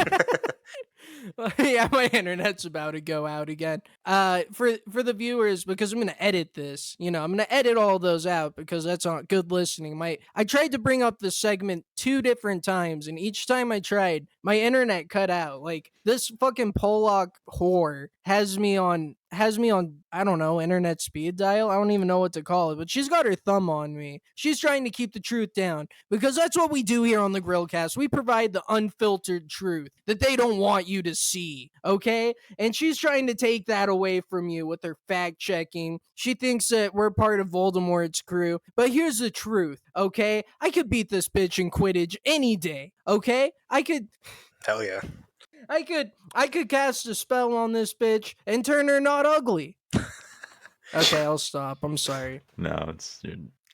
S3: Yeah, my internet's about to go out again. For the viewers, because I'm gonna edit this, I'm gonna edit all those out because that's not good listening. I tried to bring up this segment 2 different times, and each time I tried, my internet cut out. Like, this fucking Pollock whore has me on I don't know, internet speed dial. I don't even know what to call it, but she's got her thumb on me. She's trying to keep the truth down, because that's what we do here on the Grillcast. We provide the unfiltered truth that they don't want you to see, okay? And she's trying to take that away from you with her fact checking. She thinks that we're part of Voldemort's crew, but here's the truth, okay? I could beat this bitch in Quidditch any day, okay?
S5: Hell yeah.
S3: I could cast a spell on this bitch and turn her not ugly. Okay, I'll stop. I'm sorry.
S4: No,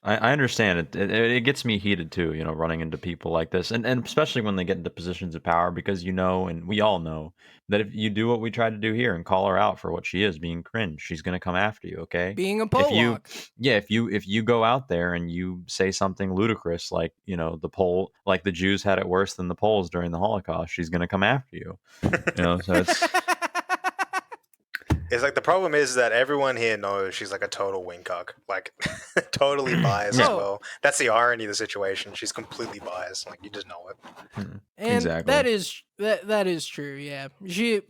S4: I understand it. It gets me heated too, running into people like this, and especially when they get into positions of power, because and we all know that if you do what we try to do here and call her out for what she is, being cringe, she's gonna come after you. Okay,
S3: being a Pollock.
S4: If you go out there and you say something ludicrous like the Jews had it worse than the Poles during the Holocaust, she's gonna come after you. So it's.
S5: It's like, the problem is that everyone here knows she's like a total wingcock, like totally biased as well. That's the irony of the situation. She's completely biased. Like, you just know it.
S3: And exactly. That is true. Yeah, she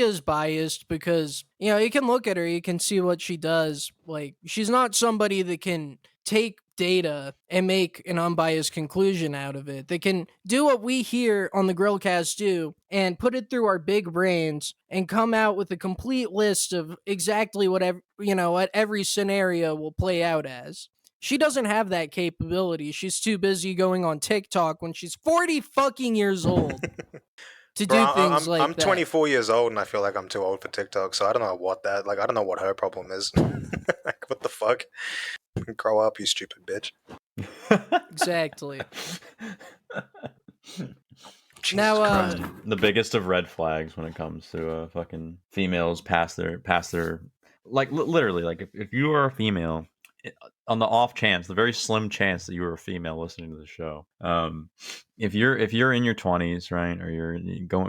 S3: is biased because you can look at her, you can see what she does. Like, she's not somebody that can take data and make an unbiased conclusion out of it. They can do what we here on the Grillcast do and put it through our big brains and come out with a complete list of exactly whatever, what every scenario will play out as. She doesn't have that capability. She's too busy going on TikTok when she's 40 fucking years old to do things like that.
S5: I'm 24 years old and I feel like I'm too old for TikTok, so I don't know I don't know what her problem is. Like, what the fuck? Grow up, you stupid bitch.
S3: Exactly.
S4: Now, the biggest of red flags when it comes to fucking females past their like literally, like if you are a female, on the off chance, the very slim chance that you were a female listening to the show, if you're in your 20s, right, or you're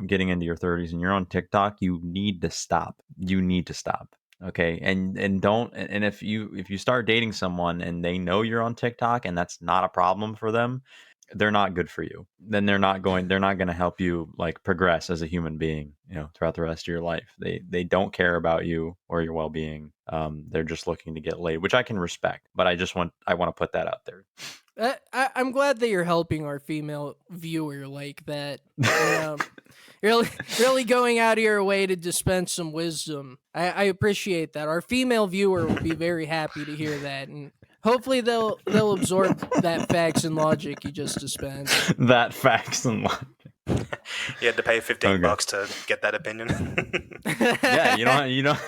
S4: getting into your 30s and you're on TikTok, you need to stop. Okay, and if you start dating someone and they know you're on TikTok and that's not a problem for them, they're not good for you. Then they're not going to help you like progress as a human being, throughout the rest of your life. They don't care about you or your well-being. They're just looking to get laid, which I can respect, but I want to put that out there.
S3: I'm glad that you're helping our female viewer like that. Really going out of your way to dispense some wisdom. I appreciate that. Our female viewer will be very happy to hear that, and hopefully they'll absorb that facts and logic you just dispensed.
S4: That facts and logic.
S5: You had to pay $15 to get that opinion.
S4: Yeah, you don't.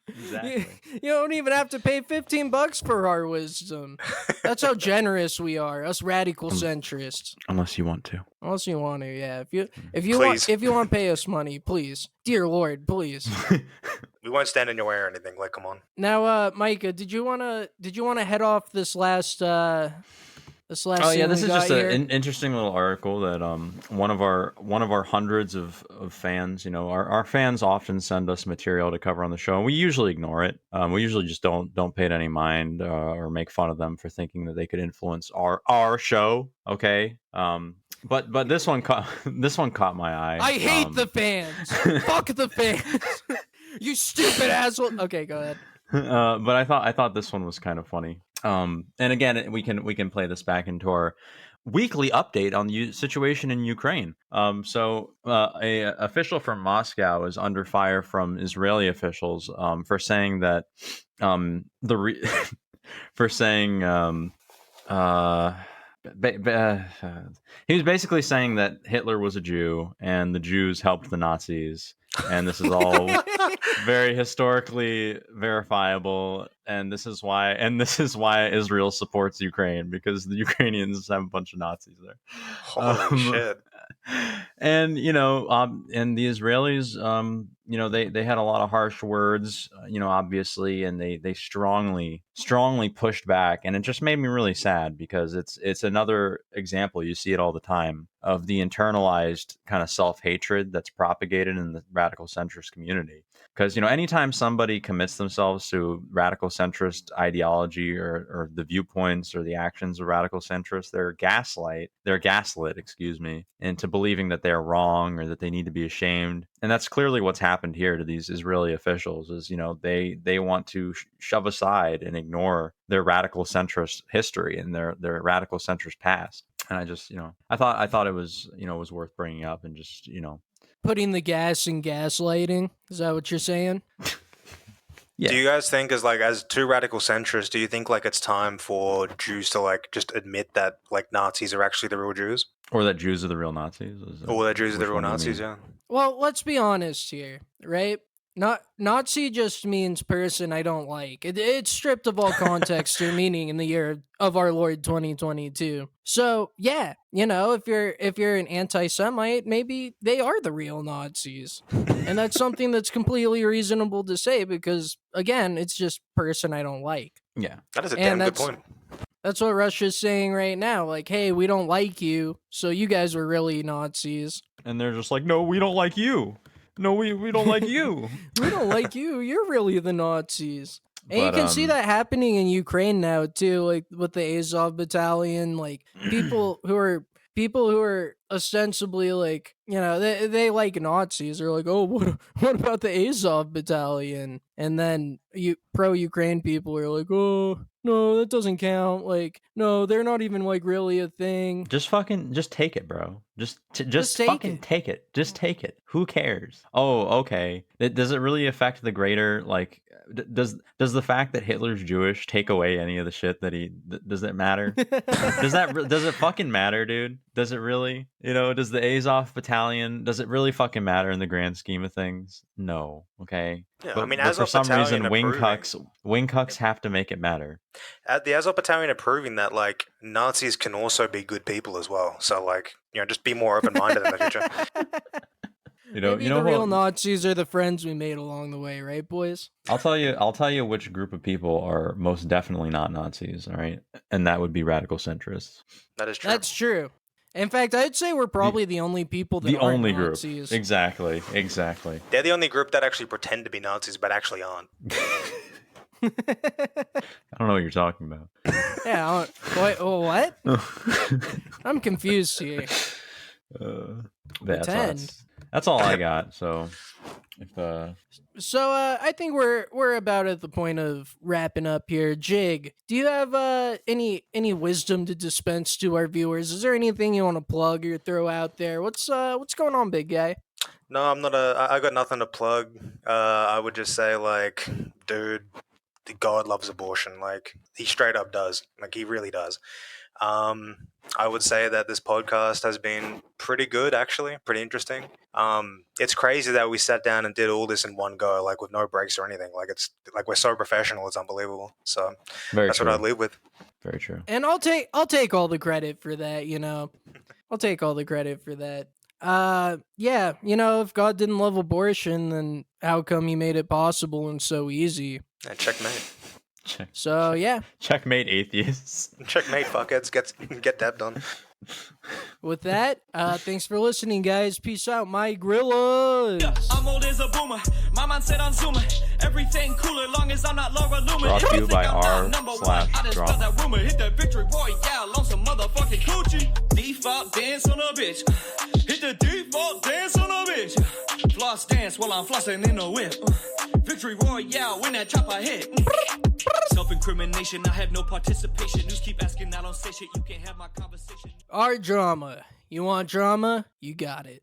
S4: Exactly.
S3: You don't even have to pay $15 for our wisdom. That's how generous we are, us radical centrists.
S4: Unless you want to.
S3: Unless you want to, yeah. If you want to pay us money, please, dear Lord, please.
S5: We won't stand in your way or anything. Like, come on.
S3: Now, Micah, did you wanna head off this last?
S4: Oh yeah, this is just an interesting little article that one of our hundreds of fans, our fans often send us material to cover on the show, and we usually ignore it. We usually just don't pay it any mind or make fun of them for thinking that they could influence our show. Okay, but this one caught my eye.
S3: I hate the fans. Fuck the fans. You stupid asshole. Okay, go ahead.
S4: But I thought this one was kind of funny. And again, we can play this back into our weekly update on the situation in Ukraine. So a official from Moscow is under fire from Israeli officials for saying that he was basically saying that Hitler was a Jew and the Jews helped the Nazis, and this is all very historically verifiable, and this is why Israel supports Ukraine, because the Ukrainians have a bunch of Nazis there.
S5: Holy shit.
S4: And and the Israelis, they had a lot of harsh words, obviously, and they strongly pushed back, and it just made me really sad, because it's another example, you see it all the time, of the internalized kind of self-hatred that's propagated in the radical centrist community. Because anytime somebody commits themselves to radical centrist ideology or the viewpoints or the actions of radical centrists, they're gaslit, into believing that they're wrong or that they need to be ashamed. And that's clearly what's happened here to these Israeli officials. Is they want to shove aside and ignore their radical centrist history and their radical centrist past. And I just I thought it was was worth bringing up, and just
S3: putting the gas in gaslighting. Is that what you're saying?
S4: Yeah.
S5: Do you guys think, as two radical centrists, do you think it's time for Jews to just admit that Nazis are actually the real Jews?
S4: Or that Jews are the real Nazis?
S5: Or that Jews are the real Nazis, yeah.
S3: Well, let's be honest here, right? Nazi just means person I don't like. It's stripped of all context or meaning in the year of our Lord 2022. So yeah, if you're an anti-Semite, maybe they are the real Nazis, and that's something that's completely reasonable to say, because again, it's just person I don't like.
S4: Yeah,
S5: that is a damn good point.
S3: That's what Russia's saying right now. Like, hey, we don't like you, so you guys were really Nazis.
S4: And they're just like, no, we don't like you. No, we don't like you.
S3: We don't like you. You're really the Nazis. And you can see that happening in Ukraine now too, like with the Azov battalion, like people who are ostensibly like, they like Nazis. They're like, oh, what about the Azov battalion? And then pro-Ukraine people are like, oh, no, that doesn't count. Like, no, they're not even like really a thing.
S4: Just take it, bro. Just fucking take it. Just take it. Who cares? Oh, okay. Does it really affect the greater, like, does the fact that Hitler's Jewish take away any of the shit that does it matter? does it fucking matter, dude? Does it really? Does the Azov battalion, does it really fucking matter in the grand scheme of things? No. Okay.
S5: Yeah,
S4: but for some reason, wingcucks have to make it matter.
S5: The Azov battalion are proving that like Nazis can also be good people as well. So like, just be more open-minded in the future.
S3: Maybe the real Nazis are the friends we made along the way, right, boys?
S4: I'll tell you which group of people are most definitely not Nazis, all right? And that would be radical centrists.
S5: That is true.
S3: That's true. In fact, I'd say we're probably the only people that aren't Nazis.
S4: Group. Exactly.
S5: They're the only group that actually pretend to be Nazis, but actually aren't.
S4: I don't know what you're talking about.
S3: Yeah. What? I'm confused here.
S4: That's all I got. So,
S3: I think we're about at the point of wrapping up here. Jig, do you have any wisdom to dispense to our viewers? Is there anything you want to plug or throw out there? What's going on, big guy?
S5: No, I'm not. I got nothing to plug. I would just say, like, dude, God loves abortion. Like, he straight up does. Like, he really does. I would say that this podcast has been pretty good, actually, pretty interesting. It's crazy that we sat down and did all this in one go, like with no breaks or anything. Like it's like we're so professional, it's unbelievable. So that's what I live with.
S4: Very true.
S3: And I'll take all the credit for that. I'll take all the credit for that. Yeah, if God didn't love abortion, then how come he made it possible and so easy?
S5: And checkmate.
S3: So yeah,
S4: checkmate atheists.
S5: Checkmate fuckheads. Get that done.
S3: With that, thanks for listening, guys. Peace out, my Grillas.
S2: I'm old as a boomer. My mind said on Zoomer. Everything cooler, long as I'm not Laura Loomer.
S4: Brought to you by r/drama.
S2: That rumor hit that victory royale on some motherfucking coochie. Default dance on a bitch. Hit the default dance on a bitch. Floss dance while I'm flossing in a whip. Victory royale when that chopper hit. Self-incrimination, I have no participation. News keep asking, I don't say shit. You can't have my conversation.
S3: Our drama. You want drama? You got it.